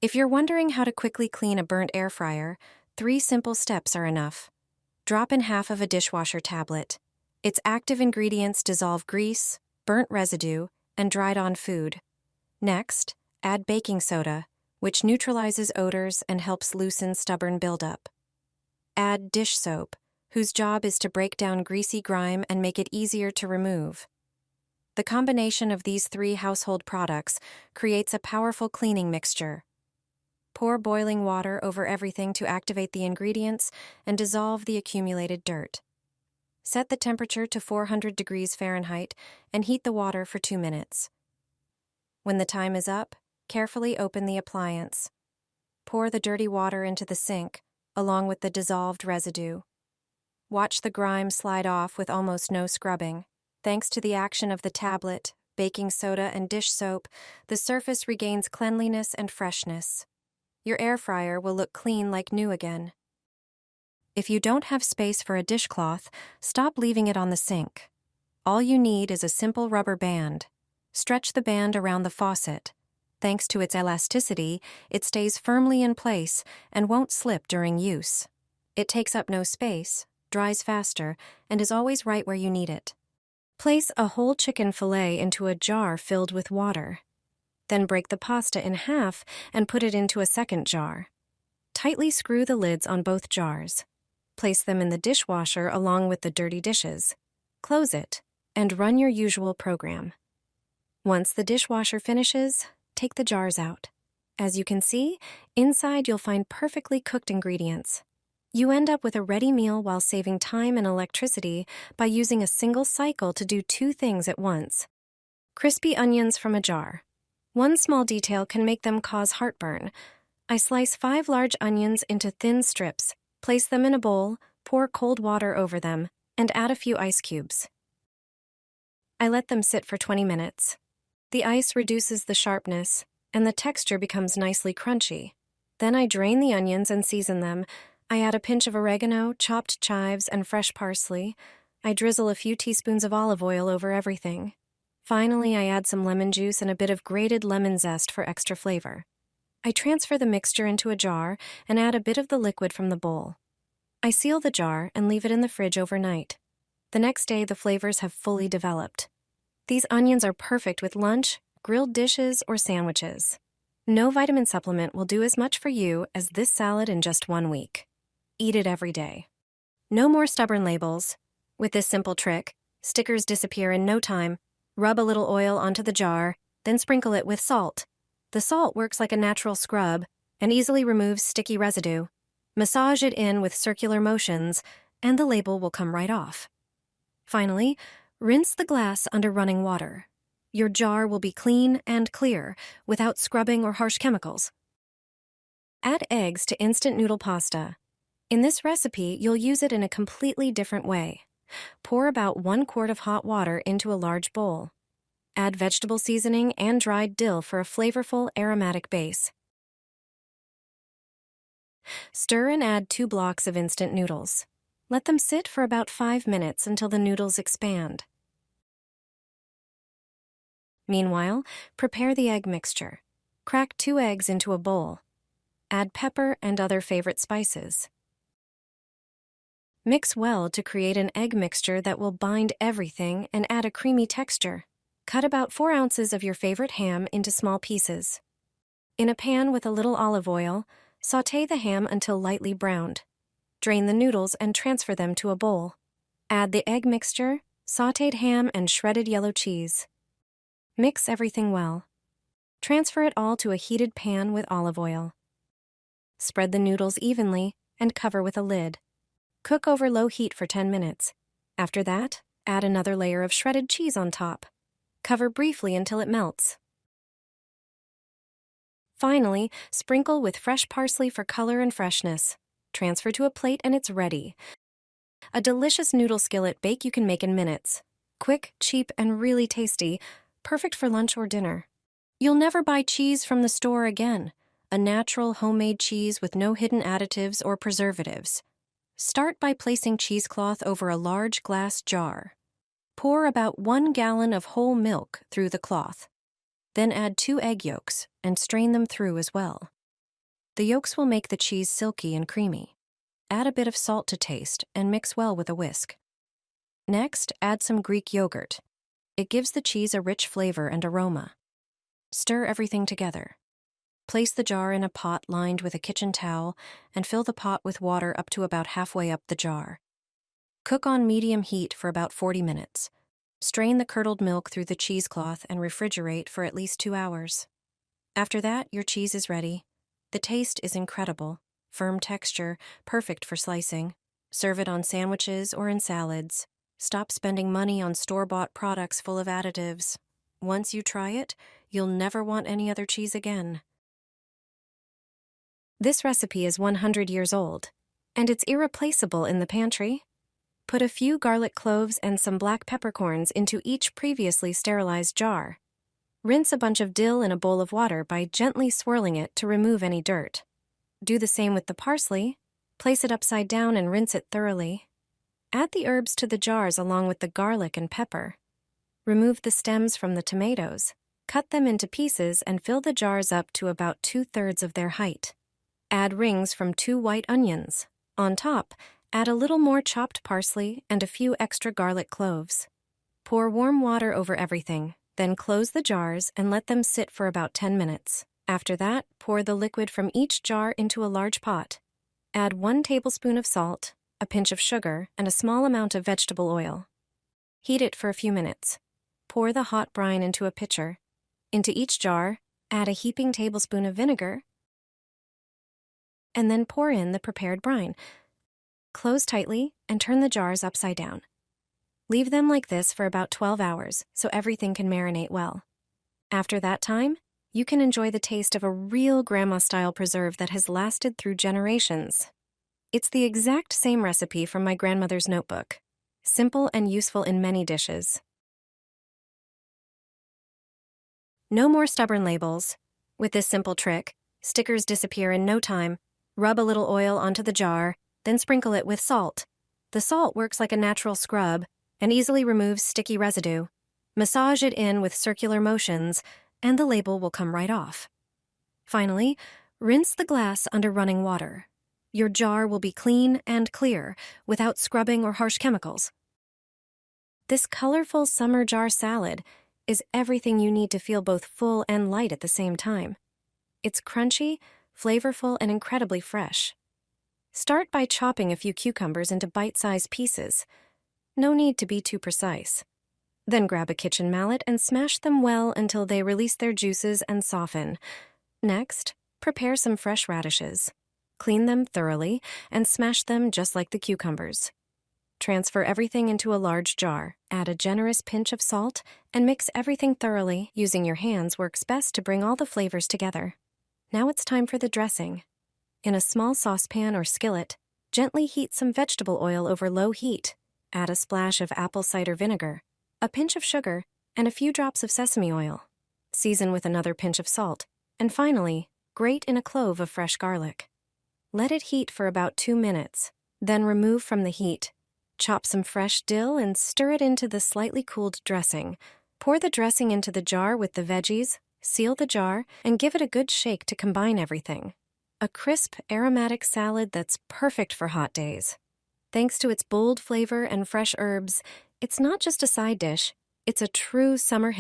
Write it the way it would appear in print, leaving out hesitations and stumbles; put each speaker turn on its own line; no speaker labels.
If you're wondering how to quickly clean a burnt air fryer, 3 simple steps are enough. Drop in half of a dishwasher tablet. Its active ingredients dissolve grease, burnt residue, and dried-on food. Next, add baking soda, which neutralizes odors and helps loosen stubborn buildup. Add dish soap, whose job is to break down greasy grime and make it easier to remove. The combination of these 3 household products creates a powerful cleaning mixture. Pour boiling water over everything to activate the ingredients and dissolve the accumulated dirt. Set the temperature to 400 degrees Fahrenheit and heat the water for 2 minutes. When the time is up, carefully open the appliance. Pour the dirty water into the sink, along with the dissolved residue. Watch the grime slide off with almost no scrubbing. Thanks to the action of the tablet, baking soda, and dish soap, the surface regains cleanliness and freshness. Your air fryer will look clean like new again. If you don't have space for a dishcloth, stop leaving it on the sink. All you need is a simple rubber band. Stretch the band around the faucet. Thanks to its elasticity, it stays firmly in place and won't slip during use. It takes up no space, dries faster, and is always right where you need it. Place a whole chicken fillet into a jar filled with water. Then break the pasta in half and put it into a second jar. Tightly screw the lids on both jars. Place them in the dishwasher along with the dirty dishes. Close it, and run your usual program. Once the dishwasher finishes, take the jars out. As you can see, inside you'll find perfectly cooked ingredients. You end up with a ready meal while saving time and electricity by using a single cycle to do 2 things at once. Crispy onions from a jar. One small detail can make them cause heartburn. I slice 5 large onions into thin strips, place them in a bowl, pour cold water over them, and add a few ice cubes. I let them sit for 20 minutes. The ice reduces the sharpness, and the texture becomes nicely crunchy. Then I drain the onions and season them. I add a pinch of oregano, chopped chives, and fresh parsley. I drizzle a few teaspoons of olive oil over everything. Finally, I add some lemon juice and a bit of grated lemon zest for extra flavor. I transfer the mixture into a jar and add a bit of the liquid from the bowl. I seal the jar and leave it in the fridge overnight. The next day, the flavors have fully developed. These onions are perfect with lunch, grilled dishes, or sandwiches. No vitamin supplement will do as much for you as this salad in just 1 week. Eat it every day. No more stubborn labels. With this simple trick, stickers disappear in no time. Rub a little oil onto the jar, then sprinkle it with salt. The salt works like a natural scrub and easily removes sticky residue. Massage it in with circular motions, and the label will come right off. Finally, rinse the glass under running water. Your jar will be clean and clear, without scrubbing or harsh chemicals. Add eggs to instant noodle pasta. In this recipe, you'll use it in a completely different way. Pour about 1 quart of hot water into a large bowl. Add vegetable seasoning and dried dill for a flavorful, aromatic base. Stir and add 2 blocks of instant noodles. Let them sit for about 5 minutes until the noodles expand. Meanwhile, prepare the egg mixture. Crack 2 eggs into a bowl. Add pepper and other favorite spices. Mix well to create an egg mixture that will bind everything and add a creamy texture. Cut about 4 ounces of your favorite ham into small pieces. In a pan with a little olive oil, sauté the ham until lightly browned. Drain the noodles and transfer them to a bowl. Add the egg mixture, sautéed ham, and shredded yellow cheese. Mix everything well. Transfer it all to a heated pan with olive oil. Spread the noodles evenly and cover with a lid. Cook over low heat for 10 minutes. After that, add another layer of shredded cheese on top. Cover briefly until it melts. Finally, sprinkle with fresh parsley for color and freshness. Transfer to a plate and it's ready. A delicious noodle skillet bake you can make in minutes. Quick, cheap, and really tasty. Perfect for lunch or dinner. You'll never buy cheese from the store again. A natural homemade cheese with no hidden additives or preservatives. Start by placing cheesecloth over a large glass jar. Pour about 1 gallon of whole milk through the cloth. Then add 2 egg yolks and strain them through as well. The yolks will make the cheese silky and creamy. Add a bit of salt to taste and mix well with a whisk. Next, add some Greek yogurt. It gives the cheese a rich flavor and aroma. Stir everything together. Place the jar in a pot lined with a kitchen towel and fill the pot with water up to about halfway up the jar. Cook on medium heat for about 40 minutes. Strain the curdled milk through the cheesecloth and refrigerate for at least 2 hours. After that, your cheese is ready. The taste is incredible. Firm texture, perfect for slicing. Serve it on sandwiches or in salads. Stop spending money on store-bought products full of additives. Once you try it, you'll never want any other cheese again. This recipe is 100 years old, and it's irreplaceable in the pantry. Put a few garlic cloves and some black peppercorns into each previously sterilized jar. Rinse a bunch of dill in a bowl of water by gently swirling it to remove any dirt. Do the same with the parsley. Place it upside down and rinse it thoroughly. Add the herbs to the jars along with the garlic and pepper. Remove the stems from the tomatoes. Cut them into pieces and fill the jars up to about 2/3 of their height. Add rings from 2 white onions. On top, add a little more chopped parsley and a few extra garlic cloves. Pour warm water over everything, then close the jars and let them sit for about 10 minutes. After that, pour the liquid from each jar into a large pot. Add 1 tablespoon of salt, a pinch of sugar, and a small amount of vegetable oil. Heat it for a few minutes. Pour the hot brine into a pitcher. Into each jar, add a heaping tablespoon of vinegar, and then pour in the prepared brine. Close tightly and turn the jars upside down. Leave them like this for about 12 hours so everything can marinate well. After that time, you can enjoy the taste of a real grandma-style preserve that has lasted through generations. It's the exact same recipe from my grandmother's notebook. Simple and useful in many dishes. No more stubborn labels. With this simple trick, stickers disappear in no time. Rub a little oil onto the jar, then sprinkle it with salt. The salt works like a natural scrub and easily removes sticky residue. Massage it in with circular motions, and the label will come right off. Finally, rinse the glass under running water. Your jar will be clean and clear, without scrubbing or harsh chemicals. This colorful summer jar salad is everything you need to feel both full and light at the same time. It's crunchy, flavorful, and incredibly fresh. Start by chopping a few cucumbers into bite-sized pieces. No need to be too precise. Then grab a kitchen mallet and smash them well until they release their juices and soften. Next, prepare some fresh radishes. Clean them thoroughly and smash them just like the cucumbers. Transfer everything into a large jar, add a generous pinch of salt, and mix everything thoroughly. Using your hands works best to bring all the flavors together. Now it's time for the dressing. In a small saucepan or skillet, gently heat some vegetable oil over low heat. Add a splash of apple cider vinegar, a pinch of sugar, and a few drops of sesame oil. Season with another pinch of salt, and finally, grate in a clove of fresh garlic. Let it heat for about 2 minutes, then remove from the heat. Chop some fresh dill and stir it into the slightly cooled dressing. Pour the dressing into the jar with the veggies, seal the jar, and give it a good shake to combine everything. A crisp, aromatic salad that's perfect for hot days. Thanks to its bold flavor and fresh herbs, it's not just a side dish, it's a true summer hit.